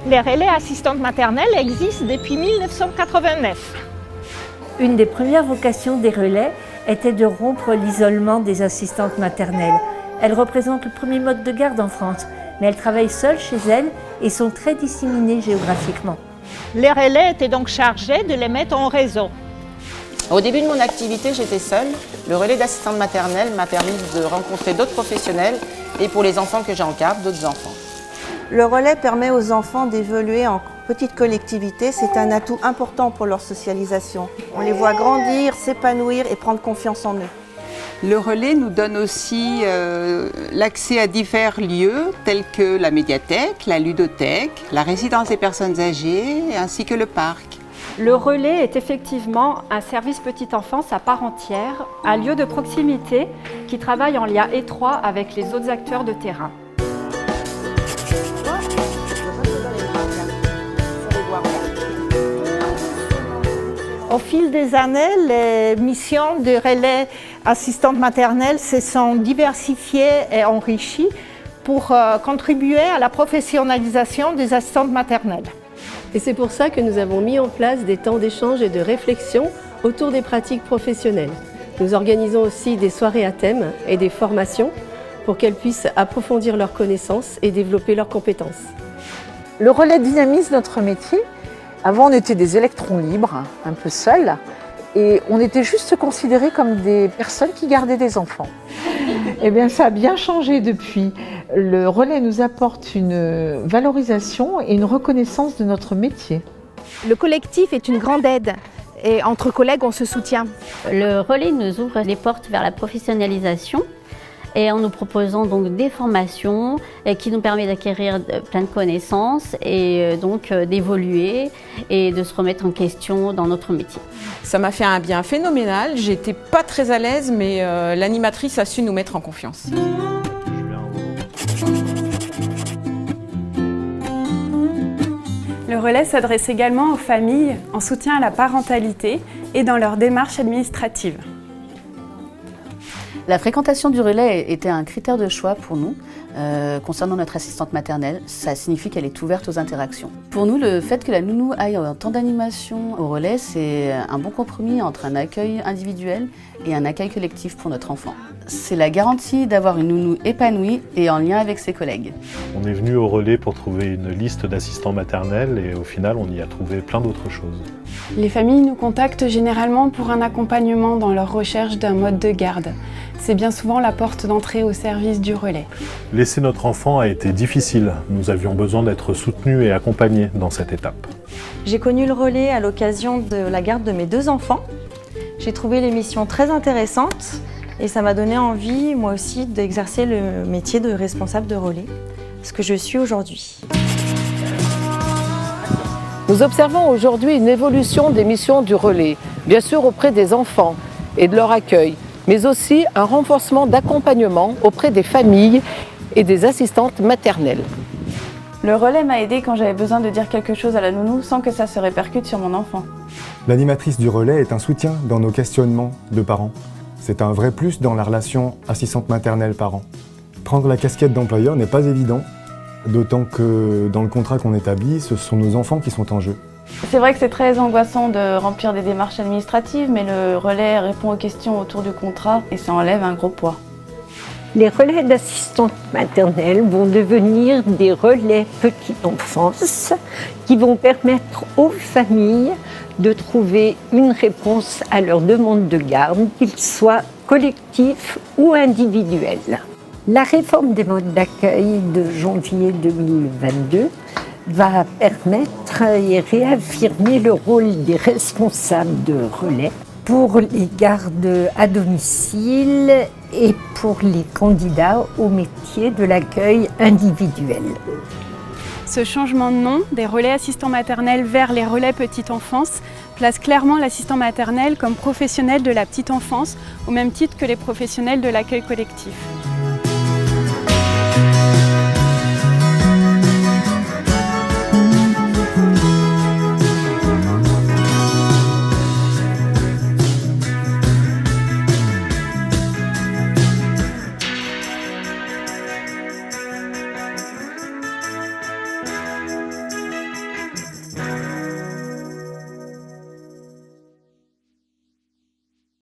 Les relais assistantes maternelles existent depuis 1989. Une des premières vocations des relais était de rompre l'isolement des assistantes maternelles. Elles représentent le premier mode de garde en France, mais elles travaillent seules chez elles et sont très disséminées géographiquement. Les relais étaient donc chargés de les mettre en réseau. Au début de mon activité, j'étais seule. Le relais d'assistante maternelle m'a permis de rencontrer d'autres professionnels et pour les enfants que j'encadre, d'autres enfants. Le relais permet aux enfants d'évoluer en petite collectivité. C'est un atout important pour leur socialisation. On les voit grandir, s'épanouir et prendre confiance en eux. Le relais nous donne aussi l'accès à divers lieux tels que la médiathèque, la ludothèque, la résidence des personnes âgées ainsi que le parc. Le relais est effectivement un service petite enfance à part entière, un lieu de proximité qui travaille en lien étroit avec les autres acteurs de terrain. Au fil des années, les missions de relais assistantes maternelles se sont diversifiées et enrichies pour contribuer à la professionnalisation des assistantes maternelles. Et c'est pour ça que nous avons mis en place des temps d'échange et de réflexion autour des pratiques professionnelles. Nous organisons aussi des soirées à thème et des formations pour qu'elles puissent approfondir leurs connaissances et développer leurs compétences. Le relais dynamise notre métier. Avant, on était des électrons libres, un peu seuls, et on était juste considérés comme des personnes qui gardaient des enfants. Eh bien, ça a bien changé depuis. Le relais nous apporte une valorisation et une reconnaissance de notre métier. Le collectif est une grande aide et entre collègues, on se soutient. Le relais nous ouvre les portes vers la professionnalisation et en nous proposant donc des formations qui nous permettent d'acquérir plein de connaissances et donc d'évoluer et de se remettre en question dans notre métier. Ça m'a fait un bien phénoménal, j'étais pas très à l'aise mais l'animatrice a su nous mettre en confiance. Le relais s'adresse également aux familles en soutien à la parentalité et dans leur démarche administrative. La fréquentation du relais était un critère de choix pour nous. Concernant notre assistante maternelle, ça signifie qu'elle est ouverte aux interactions. Pour nous, le fait que la nounou aille en temps d'animation au relais, c'est un bon compromis entre un accueil individuel et un accueil collectif pour notre enfant. C'est la garantie d'avoir une nounou épanouie et en lien avec ses collègues. On est venu au relais pour trouver une liste d'assistants maternels et au final, on y a trouvé plein d'autres choses. Les familles nous contactent généralement pour un accompagnement dans leur recherche d'un mode de garde. C'est bien souvent la porte d'entrée au service du relais. Laisser notre enfant a été difficile. Nous avions besoin d'être soutenus et accompagnés dans cette étape. J'ai connu le relais à l'occasion de la garde de mes 2 enfants. J'ai trouvé l'émission très intéressante et ça m'a donné envie, moi aussi, d'exercer le métier de responsable de relais, ce que je suis aujourd'hui. Nous observons aujourd'hui une évolution des missions du relais, bien sûr auprès des enfants et de leur accueil, mais aussi un renforcement d'accompagnement auprès des familles et des assistantes maternelles. Le relais m'a aidée quand j'avais besoin de dire quelque chose à la nounou sans que ça se répercute sur mon enfant. L'animatrice du relais est un soutien dans nos questionnements de parents. C'est un vrai plus dans la relation assistante maternelle-parent. Prendre la casquette d'employeur n'est pas évident, d'autant que dans le contrat qu'on établit, ce sont nos enfants qui sont en jeu. C'est vrai que c'est très angoissant de remplir des démarches administratives, mais le relais répond aux questions autour du contrat et ça enlève un gros poids. Les relais d'assistantes maternelles vont devenir des relais petite enfance qui vont permettre aux familles de trouver une réponse à leurs demandes de garde, qu'ils soient collectifs ou individuels. La réforme des modes d'accueil de janvier 2022 va permettre et réaffirmer le rôle des responsables de relais pour les gardes à domicile et pour les candidats au métier de l'accueil individuel. Ce changement de nom des relais assistants maternels vers les relais petite enfance place clairement l'assistant maternel comme professionnel de la petite enfance au même titre que les professionnels de l'accueil collectif.